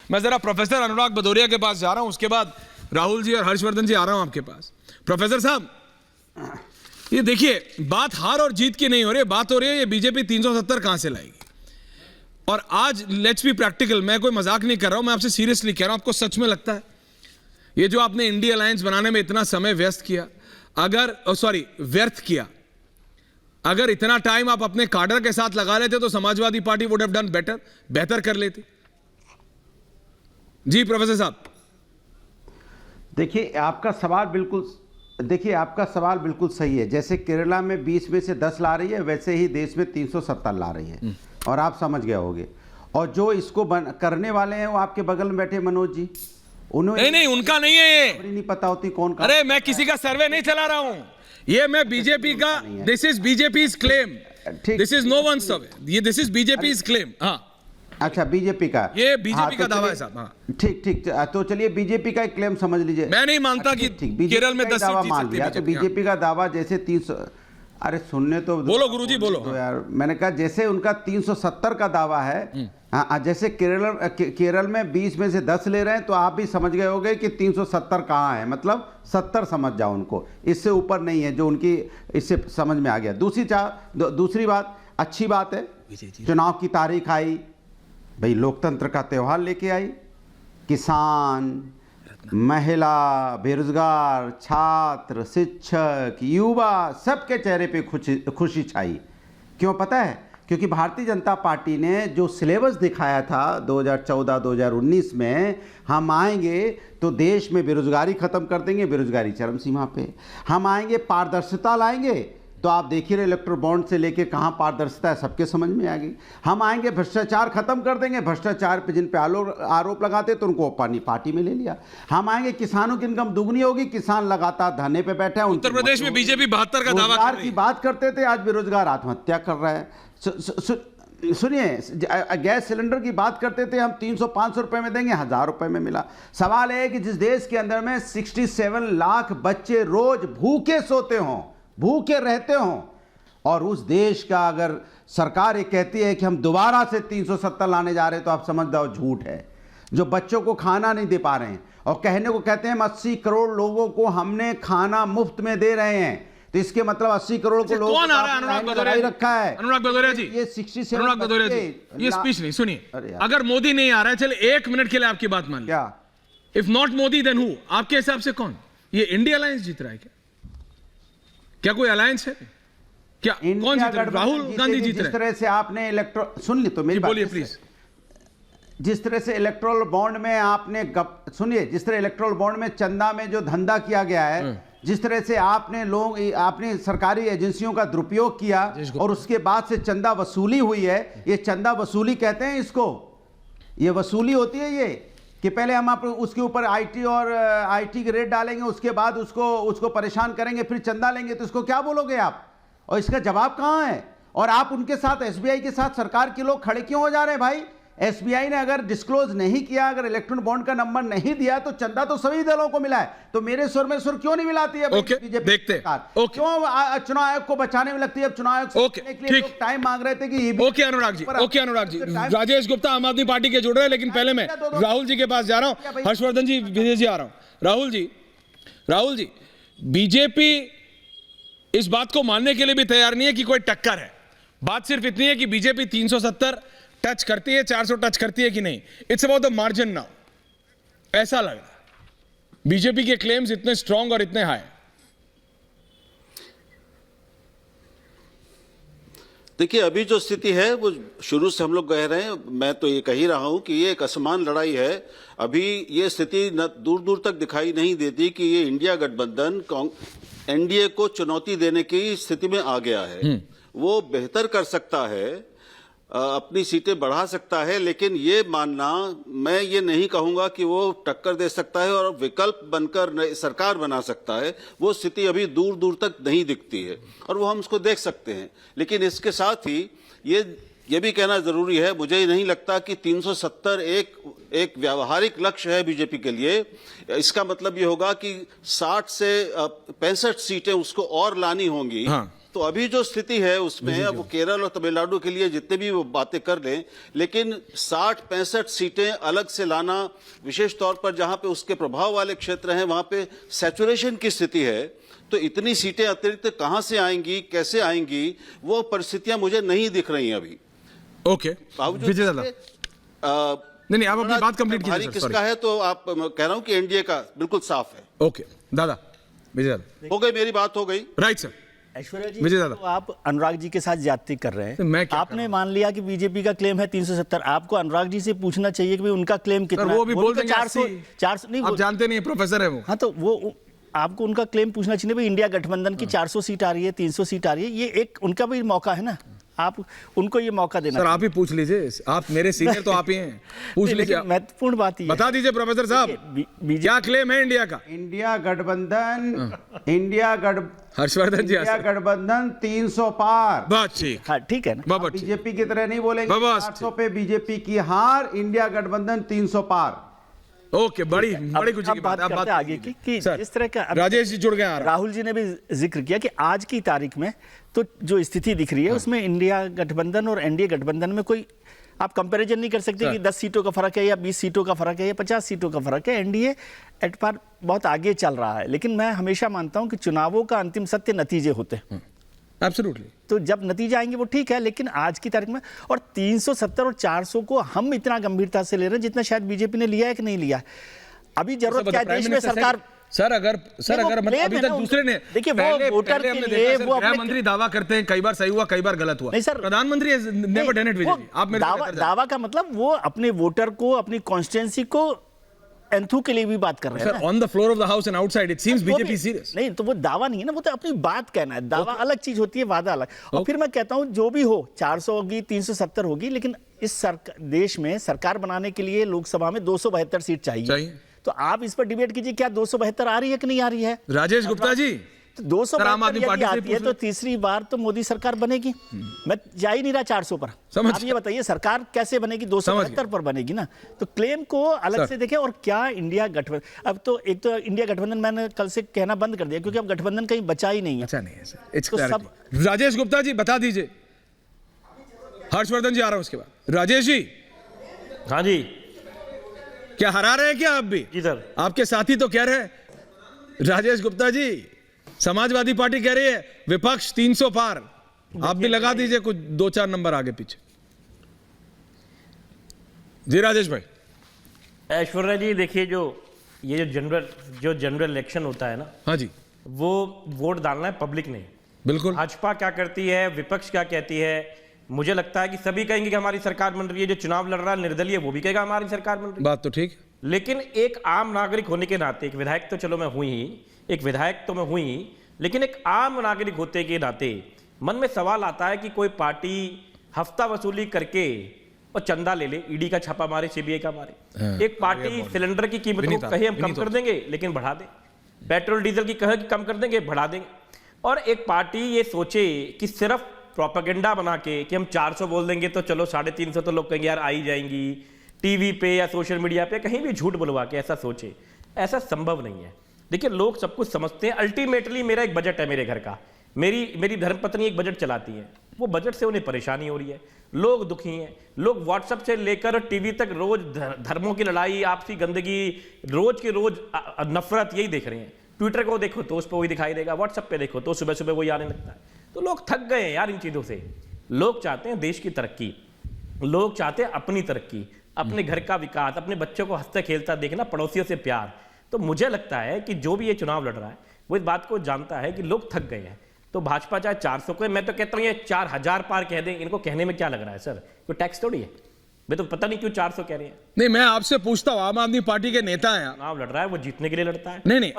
मैं जरा प्रोफेसर अनुराग भदौरिया के पास जा रहा हूं, उसके बाद राहुल जी और हर्षवर्धन जी आ रहा हूं आपके पास। प्रोफेसर साहब, ये देखिए, बात हार और जीत की नहीं हो रही है, बात हो रही है ये बीजेपी 370 कहां से लाएगी। और आज लेट्स बी प्रैक्टिकल, मैं कोई मजाक नहीं कर रहा हूं, मैं आपसे सीरियसली कह रहा हूं, आपको सच में लगता है ये जो आपने इंडिया अलायंस बनाने में इतना समय व्यस्त किया, व्यर्थ किया, अगर इतना टाइम आप अपने कार्डर के साथ लगा लेते तो Samajwadi party would have done बेहतर कर लेती। जी प्रोफेसर साहब। देखिए आपका सवाल बिल्कुल सही है। जैसे केरला में 20 में से 10 ला रही है, वैसे ही देश में 370 ला रही है, और आप समझ गए होंगे। और जो इसको करने वाले हैं वो आपके बगल में बैठे मनोज जी, उन्होंने नहीं उनका नहीं है ये, नहीं पता होती कौन का। अरे मैं किसी का सर्वे नहीं चला रहा हूं, ये मैं बीजेपी का, this is BJP's claim, this is no one survey, ये दिस इज बीजेपीज क्लेम। हाँ अच्छा, बीजेपी का, ये बीजेपी का दावा है साहब। हाँ ठीक, तो चलिए बीजेपी का एक क्लेम समझ लीजिए। मैं नहीं मानता कि केरल में 10 दावा मान लिया, तो बीजेपी का दावा जैसे 300, अरे सुनने तो बोलो गुरुजी बोलो। तो यार मैंने कहा जैसे उनका 370 का दावा है, हाँ, जैसे केरल में 20 में से 10 ले रहे हैं, तो आप भी समझ गए होंगे कि 370 कहाँ है, मतलब 70 समझ जाओ उनको, इससे ऊपर नहीं है, जो उनकी इससे समझ में आ गया। दूसरी बात, अच्छी बात है, चुनाव की तारीख आई भाई, लोकतंत्र का त्यौहार लेके आई, किसान, महिला, बेरोजगार, छात्र, शिक्षक, युवा, सबके चेहरे पे खुशी छाई। क्यों पता है? क्योंकि भारतीय जनता पार्टी ने जो सिलेबस दिखाया था 2014-2019 में, हम आएंगे तो देश में बेरोजगारी खत्म कर देंगे, बेरोजगारी चरम सीमा पे, हम आएंगे पारदर्शिता लाएंगे, तो आप देखिए रहे इलेक्ट्रल बॉन्ड से लेके कहाँ पारदर्शिता है सबके समझ में आ गई। हम आएंगे भ्रष्टाचार खत्म कर देंगे, भ्रष्टाचार पे जिन पे आरोप लगाते तो उनको अपनी पार्टी में ले लिया। हम आएंगे किसानों की इनकम दुगनी होगी, किसान लगातार धरने पे बैठे हैं। उत्तर प्रदेश में बीजेपी 72 का दावा कर रही है। की बात करते थे, आज बेरोजगार आत्महत्या कर रहा है। सुनिए, गैस सिलेंडर की बात करते थे, हम 300-500 रुपए में देंगे, 1000 रुपए में मिला। सवाल है कि जिस देश के अंदर में 67 लाख बच्चे रोज भूखे सोते हों, भूखे रहते हों, और उस देश का अगर सरकार ये कहती है कि हम दोबारा से 370 लाने जा रहे हैं, तो आप समझ जाओ झूठ है। जो बच्चों को खाना नहीं दे पा रहे हैं और कहने को कहते हैं हम 80 करोड़ लोगों को हमने खाना मुफ्त में दे रहे हैं, तो इसके मतलब 80 करोड़ को लोगों कौन आ रहा है? अनुराग भदौरिया रखा है। अनुराग भदौरिया जी, ये 67 अनुराग भदौरिया जी, ये स्पीच नहीं सुनिए। अगर मोदी नहीं आ रहा है, चले 1 मिनट के लिए आपकी बात मान ली, क्या if not Modi then who? आपके हिसाब से कौन? ये इंडिया अलायंस जीत रहा है क्या कोई अलायंस है क्या? कौन जीत रहा है? राहुल गांधी जीत रहे हैं। जिस तरह से आपने सुन ली तो मेरी बात, बोलिए प्लीज। जिस तरह से इलेक्ट्रल बॉन्ड में आपने सुनिए, जिस तरह इलेक्ट्रल बॉन्ड में चंदा में जो धंधा किया गया है, जिस तरह से आपने सरकारी एजेंसियों का दुरुपयोग किया और उसके बाद से चंदा वसूली हुई है, ये चंदा वसूली कहते हैं इसको, ये वसूली होती है ये, कि पहले हम आप उसके ऊपर आईटी के रेट डालेंगे, उसके बाद उसको परेशान करेंगे, फिर चंदा लेंगे, तो इसको क्या बोलोगे आप? और इसका जवाब कहाँ है? और आप उनके साथ, एसबीआई के साथ सरकार के लोग खड़े क्यों हो जा रहे हैं भाई? एसबीआई ने अगर डिस्क्लोज नहीं किया, अगर इलेक्ट्रॉन बॉन्ड का नंबर नहीं दिया, तो चंदा तो सभी दलों को मिला है, तो मेरे सुर में सुर क्यों नहीं मिलाती है बीजेपी? देखते हैं। क्यों चुनाव आयोग को बचाने में लगती है? अब चुनाव आयोग के लिए टाइम मांग रहे थे कि ओके अनुराग जी, राजेश गुप्ता आम आदमी पार्टी के जुड़ रहे हैं, लेकिन पहले मैं राहुल जी के पास जा रहा हूं, हर्षवर्धन जी, विजय जी आ रहा हूं। राहुल जी, बीजेपी इस बात को मानने के लिए भी तैयार नहीं है कि कोई टक्कर है। बात सिर्फ इतनी है कि बीजेपी 370 टच करती है, 400 टच करती है कि नहीं। It's about the margin now, ऐसा लग रहा है। बीजेपी के क्लेम्स इतने स्ट्रांग और इतने हाई। देखिए, अभी जो स्थिति है वो शुरू से हम लोग कह रहे हैं, मैं तो ये कह ही रहा हूं कि ये एक असमान लड़ाई है। अभी ये स्थिति दूर दूर तक दिखाई नहीं देती कि ये इंडिया गठबंधन एनडीए को चुनौती देने की स्थिति में आ गया है। वो बेहतर कर सकता है, अपनी सीटें बढ़ा सकता है, लेकिन ये मानना, मैं ये नहीं कहूंगा कि वो टक्कर दे सकता है और विकल्प बनकर सरकार बना सकता है। वो स्थिति अभी दूर दूर तक नहीं दिखती है और वो हम उसको देख सकते हैं। लेकिन इसके साथ ही ये भी कहना जरूरी है, मुझे नहीं लगता कि 370 एक व्यावहारिक लक्ष्य है बीजेपी के लिए। इसका मतलब ये होगा कि 60 से 65 सीटें उसको और लानी होंगी। हाँ। तो अभी जो स्थिति है उसमें अब वो केरल और तमिलनाडु के लिए जितने भी वो बातें कर लें, लेकिन 60-65 सीटें अलग से लाना, विशेष तौर पर जहां पे उसके प्रभाव वाले क्षेत्र हैं वहां पे सैचुरेशन की स्थिति है, तो इतनी सीटें अतिरिक्त कहां से आएंगी, कैसे आएंगी, वो परिस्थितियां मुझे नहीं दिख रही हैं अभी। ओके बावजूद विजय दादा, इसके, नहीं आप अपनी बात कंप्लीट भारी कीजिए। किसका है तो आप मैं कह रहा हूं कि एनडीए का बिल्कुल साफ है। ओके दादा, विजय दादा, हो गई मेरी बात, हो गई। Right sir. ऐश्वर्या जी, विजय दादा। तो आप अनुराग जी के साथ ज्यादती कर रहे तो हैं। मैं क्या आपने मान लिया कि बीजेपी का क्लेम है 370, आपको अनुराग जी से पूछना चाहिए कि भाई उनका क्लेम कितना सर वो भी बोल तो देंगे 400 नहीं आप जानते नहीं, प्रोफेसर है वो। हाँ, तो वो आपको उनका क्लेम पूछना चाहिए भाई इंडिया गठबंधन की 400 सीट आ रही है, 300 सीट आ रही है, ये एक उनका भी मौका है ना, आप उनको ये मौका देना। सर आप ही पूछ लीजिए, आप मेरे सीनियर तो आप ही हैं, पूछ लीजिए। लेकिन महत्वपूर्ण बात ये बता दीजिए प्रोफेसर साहब, क्या क्लेम है इंडिया का? इंडिया गठबंधन, इंडिया हर्षवर्धन जी, इंडिया गठबंधन 300 पार। बात ठीक, हाँ ठीक है ना। बाबा ठीक। बीजेपी की तरह नहीं बोलेंगे बाबा 800 पे बीजेपी की हार, इंडिया गठबंधन 300 पार। ओके, बड़ी खुशी की बात। अब बात आगे की कि सर, इस तरह का राजेश जी जुड़ गए आ रहे हैं। राहुल जी ने भी जिक्र किया कि आज की तारीख में तो जो स्थिति दिख रही है उसमें इंडिया गठबंधन और एनडीए गठबंधन में कोई आप कंपैरिजन नहीं कर सकते कि 10 सीटों का फर्क है या 20 सीटों का फर्क है या 50 सीटों का फर्क है। एनडीए एट पार बहुत आगे चल रहा है, लेकिन मैं हमेशा मानता हूं कि चुनावों का अंतिम सत्य नतीजे होते हैं। एब्सोल्युटली। तो जब नतीजे आएंगे वो ठीक है, लेकिन आज की तारीख में और 370 और 400 को हम इतना गंभीरता से ले रहे हैं जितना शायद बीजेपी ने लिया है कि नहीं लिया। अभी जरूरत क्या है देश में सरकार। सर अगर मतलब अभी तक दूसरे ने, देखिए वो वोटर के लिए वो गृह मंत्री दावा करते हैं, कई बार सही हुआ कई बार गलत हुआ। नहीं सर, प्रधानमंत्री never done it. Vijay ji, आप मेरे दावा का मतलब वो अपने वोटर को, अपनी कॉन्स्टिट्यूंसी को एंथू के लिए भी बात कर रहे हैं। Sir on the floor of the house and outside it seems BJP serious. नहीं तो वो दावा नहीं है ना, वो तो अपनी बात कहना है। दावा अलग चीज होती है, वादा अलग। और फिर मैं कहता हूं जो भी हो, 400 होगी, 370 होगी, लेकिन इस देश में सरकार बनाने के लिए लोकसभा में 272 सीट चाहिए। तो आप इस पर डिबेट कीजिए, क्या 272 आ रही है कि नहीं आ रही है? राजेश गुप्ता जी, तो 272 यदि आती है तो तीसरी बार तो मोदी सरकार बनेगी। मैं जा ही नहीं रहा 400 पर। आप ये बताइए सरकार कैसे बनेगी? 272 पर बनेगी ना। तो क्लेम को अलग से देखें। और क्या इंडिया गठबंधन, अब तो एक तो इंडिया गठबंधन मैंने कल से कहना बंद कर दिया, क्योंकि अब गठबंधन कहीं बचा ही नहीं है। अच्छा नहीं है sir, it's clarity. Rajesh Gupta ji बता दीजिए। हर्षवर्धन जी आ रहा हूं उसके बाद। राजेश जी। हाँ जी, क्या हरा रहे हैं क्या आप भी? जी सर। आपके साथी तो कह रहे हैं, राजेश गुप्ता जी, समाजवादी पार्टी कह रही है विपक्ष 300 पार, आप भी लगा दीजिए कुछ 2-4 नंबर आगे पीछे। जी राजेश भाई। ऐश्वर्या जी देखिए, ये जो जनरल इलेक्शन होता है ना, हाँ जी, वो वोट डालना है पब्लिक ने। बिल्कुल। भाजपा क्या करती है, विपक्ष क्या कहती है, मुझे लगता है कि सभी कहेंगे कि हमारी सरकार बन रही है। जो चुनाव लड़ रहा है निर्दलीय, वो भी कहेगा हमारी सरकार बन रही है। बात तो ठीक। लेकिन एक आम नागरिक होने के नाते, एक विधायक तो चलो मैं हुई ही, एक विधायक तो मैं हुई ही, लेकिन एक आम नागरिक होते के नाते मन में सवाल आता है कि कोई पार्टी हफ्ता वसूली करके और चंदा ले ले, ईडी का छापा मारे, सीबीआई का मारे। एक पार्टी सिलेंडर की कीमत को कहे हम कम कर देंगे लेकिन बढ़ा दें, पेट्रोल डीजल की कहे कि कम कर देंगे बढ़ा देंगे, और एक पार्टी ये सोचे कि सिर्फ प्रोपेगेंडा बना के कि हम 400 बोल देंगे तो चलो 350 तो लोग कहेंगे यार आ ही जाएंगी, टीवी पे या सोशल मीडिया पे कहीं भी झूठ बुलवा के ऐसा सोचे, ऐसा संभव नहीं है। देखिए लोग सब कुछ समझते हैं। अल्टीमेटली मेरा एक बजट है मेरे घर का, मेरी धर्मपत्नी एक बजट चलाती है, वो बजट से उन्हें परेशानी हो रही है, लोग दुखी हैं। लोग व्हाट्सएप से लेकर टीवी तक रोज धर्मों की लड़ाई, आपसी गंदगी, रोज के रोज नफरत, यही देख रहे हैं। ट्विटर को देखो तो उस पर वही दिखाई देगा, व्हाट्सएप पे देखो तो सुबह सुबह वही आने लगता है। तो लोग थक गए हैं यार इन चीजों से। लोग चाहते हैं देश की तरक्की, लोग चाहते हैं अपनी तरक्की, अपने घर का विकास, अपने बच्चों को हंसते खेलता देखना, पड़ोसियों से प्यार। तो मुझे लगता है कि जो भी ये चुनाव लड़ रहा है वो इस बात को जानता है कि लोग थक गए हैं। तो भाजपा चाहे 400 को, मैं तो कहता हूँ ये 4000 पार कह दें, इनको कहने में क्या लग रहा है सर, कोई टैक्स थोड़ी है। मैं तो पता नहीं क्यों 400 कह रहे हैं। नहीं मैं आपसे पूछता हूँ, आम आदमी पार्टी के नेता हैं, चुनाव लड़ रहा है वो जीतने के लिए लड़ता है। नहीं